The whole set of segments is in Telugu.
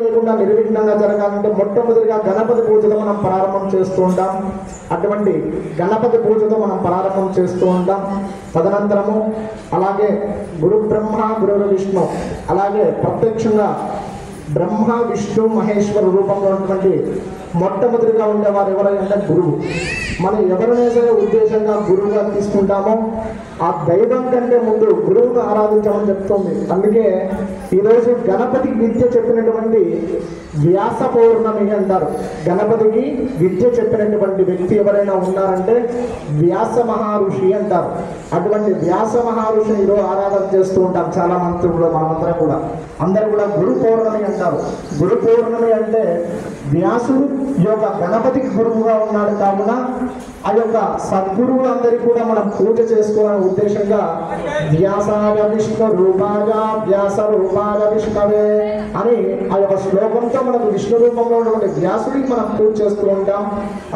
లేకుండా నిర్విఘ్నంగా జరగాలంటే మొట్టమొదటిగా గణపతి పూజతో మనం ప్రారంభం చేస్తూ ఉంటాం. అటువంటి గణపతి పూజతో మనం ప్రారంభం చేస్తూ ఉంటాం. తదనంతరము అలాగే గురు బ్రహ్మ గురు విష్ణు, అలాగే ప్రత్యక్షంగా బ్రహ్మ విష్ణు మహేశ్వర రూపంలో ఉన్నటువంటి మొట్టమొదటిగా ఉండేవారు ఎవరైనా గురువు. మనం ఎవరినైనా సరే ఉద్దేశంగా గురువుగా తీసుకుంటామో ఆ దైవం కంటే ముందు గురువును ఆరాధించమని చెప్తుంది. అందుకే ఈరోజు గణపతికి విద్య చెప్పినటువంటి వ్యాస పౌర్ణమి అంటారు. గణపతికి విద్య చెప్పినటువంటి వ్యక్తి ఎవరైనా ఉన్నారంటే వ్యాస మహర్షి అంటారు. అటువంటి వ్యాస మహర్షిని ఈరోజు ఆరాధన చేస్తూ ఉంటాం చాలా మంది కూడా. మనమందరం కూడా అందరూ కూడా గురు పౌర్ణమి అంటారు. గురు పౌర్ణమి అంటే వ్యాసుడు ఈ యొక్క గణపతికి గురువుగా ఉన్నాడు కావున ఆ యొక్క సద్గురువులందరికీ కూడా మనం పూజ చేసుకోవాలనే ఉద్దేశంగా వ్యాసాయ విష్ణు రూపాయ వ్యాస రూపాయ విష్ణవే అని ఆ యొక్క శ్లోకంతో మనకు విష్ణు రూపంలో ఉన్నటువంటి వ్యాసుడికి మనం పూజ చేస్తూ ఉంటాం.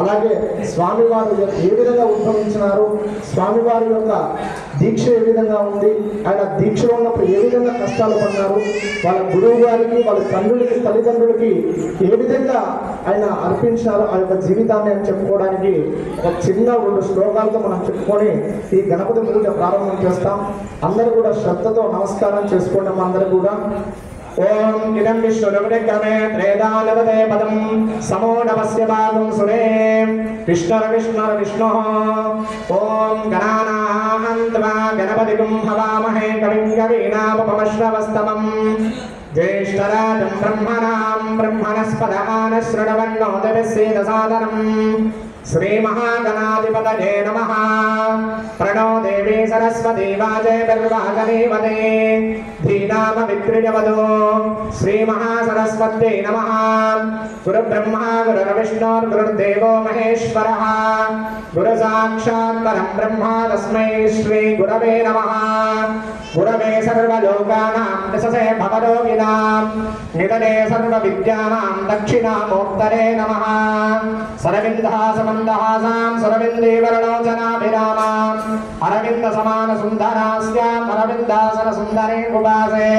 అలాగే స్వామివారు ఏ విధంగా ఉద్భవించినారు, స్వామివారి యొక్క దీక్ష ఏ విధంగా ఉంది, ఆయన దీక్షలో ఉన్నప్పుడు ఏ విధంగా కష్టాలు పడినారు, వాళ్ళ గురువు గారికి వాళ్ళ తండ్రులకి తల్లిదండ్రులకి ఏ విధంగా ఆయన అర్పించారు ఆ యొక్క జీవితాన్ని అని చెప్పుకోవడానికి ఒక చిన్న 2 శ్లోకాలతో మనం చెప్పుకొని ఈ గణపతి పూజ ప్రారంభం చేస్తాం. అందరూ కూడా శ్రద్ధతో నమస్కారం చేసుకోండి. అందరూ కూడా ఓం ఇదం విష్ణురుగ్రమే త్రేదానవదే పదం సమో నమస్య భాగం సురే విష్ణుర్ ఓం గణానాహంత్వా గణపతిం హవామహే కవిం కవీనాముపమశ్రవస్తమం జ్యేష్ఠరాజం బ్రహ్మణస్పదాన శృణవన్నోదవిశ్వేదసాదనం శ్రీ మహాగణాధిపతయే నమః. ప్రణో దేవీ సరస్వతీ వాజే బిర్వాగదేవతే ధీనామ విక్రియవదో శ్రీ మహాసరస్వత్యై నమః. గురు బ్రహ్మ గురుర్విష్ణుర్ గురుర్దేవో మహేశ్వరః గురు సాక్షాత్ పరం బ్రహ్మ తస్మై శ్రీ గురవే నమః. గురవే సర్వలోకానాం నిససే భవరోగిణాం నిదనే సర్వవిద్యానాం దక్షిణామూర్తరే నమః. సరవిందహాసమందహాసాం సరవిందేవరలోచనాభిరామాం అరవింద సమాన సుందరాస్యాం అరవిందాసన సుందరే ఉపాసే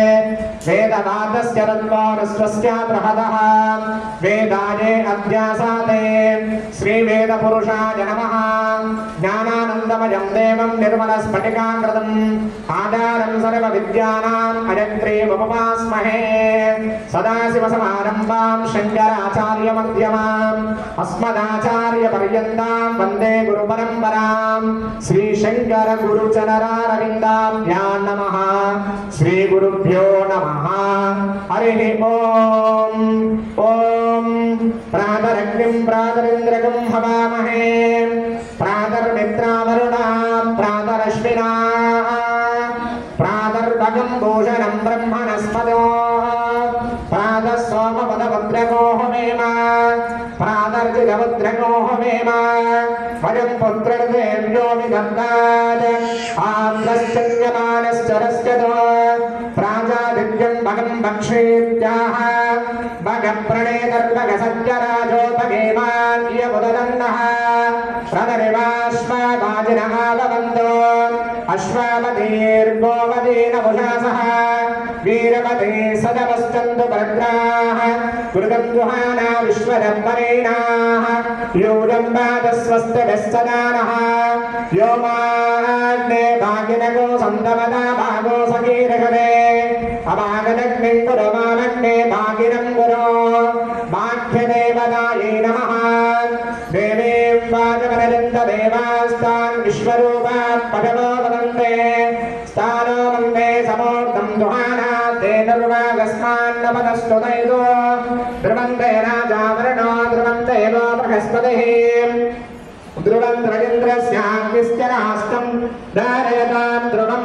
వేదవాదస్య రత్వానుస్వస్య బృహదః వేదాయే అధ్యాసాతే శ్రీ వేద పురుషాయ నమః. జ్ఞానానందమయం దేవం నిర్మల స్ఫటికాకృతం ఆధారం సర్వ విద్యానాం అజగ్రీవముపాస్మహే. సదాశివ సమారంభాం శంకరాచార్య మధ్యమాం అస్మదాచార్య పర్యంతాం వందే గురు పరంపరాం. శ్రీ శంకర గురుచరణారవిందాభ్యాం నమః. శ్రీ గురుభ్యో నమః. హరి ఓం. ఓం ప్రాతరగ్నిం ప్రాతరింద్రగం హవామహే ప్రాతర్మిత్రావరుణాం ప్రాతరశ్వినా ప్రాతర్భగం భూషణం బ్రహ్మణస్పదో ప్రాతః సోమపదభద్రగో హవేమ ప్రాతర్జితభద్రగో హవేమ వయం పుత్రర్దేవ్యో విదగ్ధాత్ ఆత్మశ్చర్యమానశ్చరస్యతో ప్రాజాదిత్యం భగం భక్షేత్యాహ భగ ప్రణేతర్భగ సత్యరాజో భగేమాన్యముదదన్నః ప్రదరివాశ్వాజినః భవంతో అశ్వావతీర్గోవతీన భుజాసః వీరవతే సదవశ్చందు భద్రాః కృతం దుహానా విశ్వదంబరేణాః యూయం బాధస్వస్తవస్తదానః యోమాగ్నే భాగినగో సందమదా భాగో సకీరగదే అభాగదగ్నిం కురుమానగ్నే భాగినం గురో భాగ్యదేవదాయే నమః. దేవీం వాజవరదంత దేవాస్తాన్ విశ్వరూపా పదవో వదంతే స్థానో వందే సమూర్తం దుహానా తే నిర్వాగస్మాన్నపదస్తు దైదో ధ్రువంతే రాజావరణో ధ్రువంతేవో బృహస్పతిః ధ్రువం త్రయంద్రస్యాగ్నిశ్చరాస్తం ధారయతాం ధ్రువం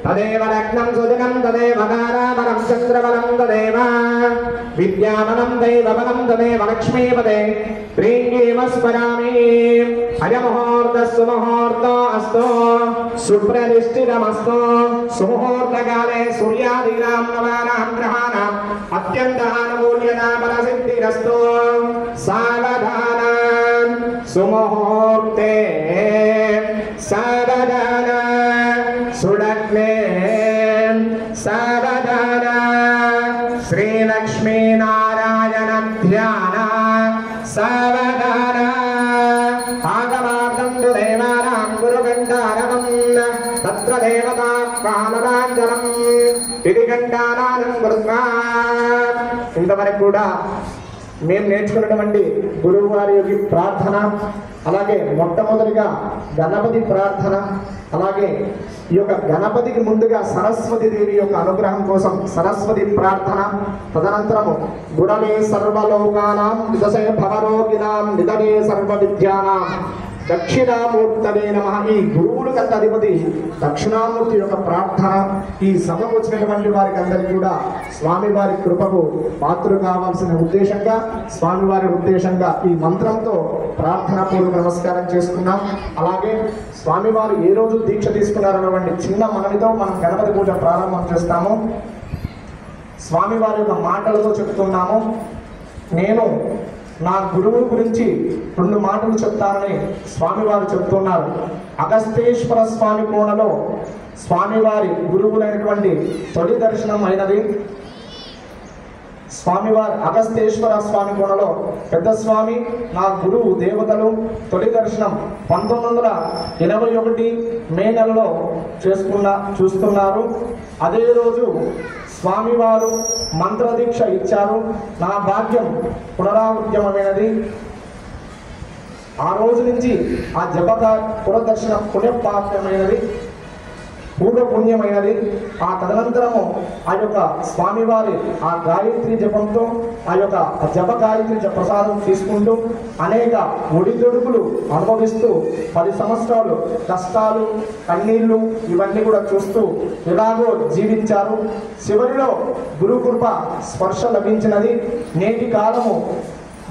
తదేవ లగ్నం సుదినం తదేవ తారాబలం చంద్రబలం తదేవ విద్యాబలం దైవబలం తదేవ లక్ష్మీపదే ప్రీంగీమ స్మరామి. అయముహూర్తః సుముహూర్తో అస్తు సుప్రతిష్ఠితమస్తు. సుముహూర్తకాలే సూర్యాదీనాం నవానాం గ్రహాణాం అత్యంతానుకూల్యతా ఫలసిద్ధిరస్తు. సావధానం సుముహూర్తే సావధాన సులగ్నే సావధాన శ్రీలక్ష్మీ లక్ష్మీనారాయణ ధ్యాన సావధాన ఆగమార్థం దేవానాం గురుగంధారవం తత్ర దేవతా కామదాంజలం ఇది గంధానానం గురుత్వా. ఇంతవరకు కూడా మేము నేర్చుకున్నటువంటి గురువు వారి యొక్క ప్రార్థన, అలాగే మొట్టమొదటిగా గణపతి ప్రార్థన, అలాగే ఈ యొక్క గణపతికి ముందుగా సరస్వతి దేవి యొక్క అనుగ్రహం కోసం సరస్వతి ప్రార్థన, తదనంతరము గురవే సర్వలోకానాం నిదశే భవరోగినాం నిదనే సర్వ విద్యానాం దక్షిణామూర్తనే నమః. ఈ గురువులకు అధిపతి దక్షిణామూర్తి యొక్క ప్రార్థన, ఈ సభకు వచ్చినటువంటి వారికి అందరికీ కూడా స్వామివారి కృపకు పాత్రలు కావాల్సిన ఉద్దేశంగా, స్వామివారి ఉద్దేశంగా ఈ మంత్రంతో ప్రార్థనా పూర్వక నమస్కారం చేసుకున్నాం. అలాగే స్వామివారు ఏ రోజు దీక్ష తీసుకున్నారన్నటువంటి చిన్న మనవితో మనం గణపతి పూజ ప్రారంభం చేస్తాము. స్వామివారి యొక్క మాటలతో చెప్తున్నాము. నేను నా గురువు గురించి 2 మాటలు చెప్తానని స్వామివారు చెప్తున్నారు. అగస్తేశ్వర స్వామి కోణలో స్వామివారి గురువులైనటువంటి తొలి దర్శనం అయినది. స్వామివారి అగస్తేశ్వర స్వామి కోణలో పెద్ద స్వామి నా గురువు దేవతలు తొలి దర్శనం 1981 మే నెలలో చూస్తున్నారు. అదే రోజు స్వామివారు మంత్రదీక్ష ఇచ్చారు. నా భాగ్యం పునరావృత్యమైనది. ఆ రోజు నుంచి ఆ జపగా పునర్దర్శనం పుణ్యపాప్యమైనది, పూర్వపుణ్యమైనది. ఆ తదనంతరము ఆ యొక్క స్వామివారి ఆ గాయత్రి జపంతో ఆ యొక్క జప గాయత్రి ప్రసాదం తీసుకుంటూ అనేక ఒడిదొడుకులు అనుభవిస్తూ 10 సంవత్సరాలు కష్టాలు కన్నీళ్లు ఇవన్నీ కూడా చూస్తూ ఎలాగో జీవించారు. చివరిలో గురుకృప స్పర్శ లభించినది. నేటి కాలము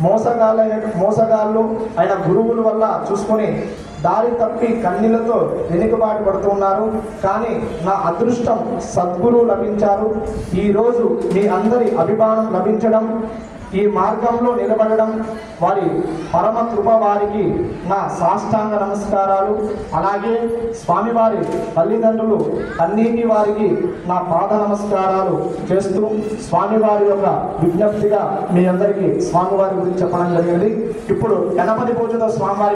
మోసగాళ్ళు అయిన గురువుల వల్ల చూసుకొని దారి తప్పి కన్నీళ్లతో వెనుకబాటు పడుతున్నారు. కానీ నా అదృష్టం సద్గురువు లభించారు. ఈరోజు మీ అందరి అభిమానం లభించడం, ఈ మార్గంలో నిలబడడం, వారి పరమ కృప వారికి నా సాష్టాంగ నమస్కారాలు. అలాగే స్వామివారి తల్లిదండ్రులు అన్నిటి వారికి నా పాద నమస్కారాలు చేస్తూ స్వామివారి యొక్క విజ్ఞప్తిగా మీ అందరికీ స్వామివారి గురించి చెప్పడం జరిగింది. ఇప్పుడు గణపతి పూజతో స్వామివారి